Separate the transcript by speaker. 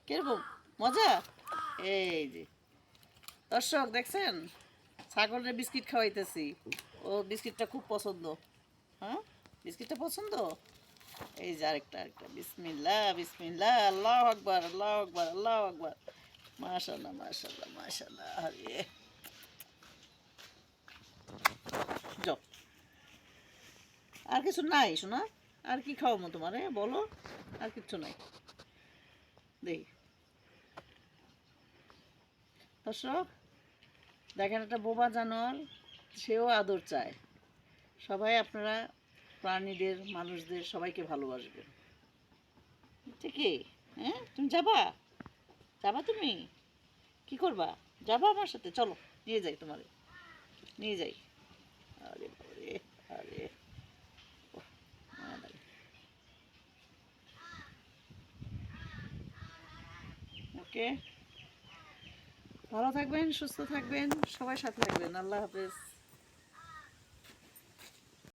Speaker 1: কিরকম মজা? এই যে দর্শক দেখছেন, ছাগলের বিস্কিট খাওয়াইতেছি। ও বিস্কিটটা খুব পছন্দ। হ্যাঁ, বিস্কিটটা পছন্দ। এই যে আরেকটা আরেকটা, বিসমিল্লাহ বিসমিল্লাহ, আল্লাহ আকবার আল্লাহ আকবার আল্লাহ আকবার। মাশাল্লাহ মাশাল্লাহ মাশাল্লাহ। আরে যাও, আর কিছু নাই শোনা? আর কি খাওয়াবো তোমারে বলো? আর কিচ্ছু নাই। দেখি দর্শক, দেখেন একটা বোবা জানোয়ার, সেও আদর চায়। সবাই আপনারা প্রাণীদের, মানুষদের সবাইকে ভালোবাসবেন, ঠিকই? হ্যাঁ, তুমি যাবা? যাবা তুমি? কি করবা? যাবা আমার সাথে? চলো নিয়ে যাই তোমারে, নিয়ে যাই। আরে বাবারে, আরে ওহ, মায়া লাগে। ওকে, ভালো থাকবেন, সুস্থ থাকবেন, সবাই সাথে থাকবেন। আল্লাহ হাফেজ।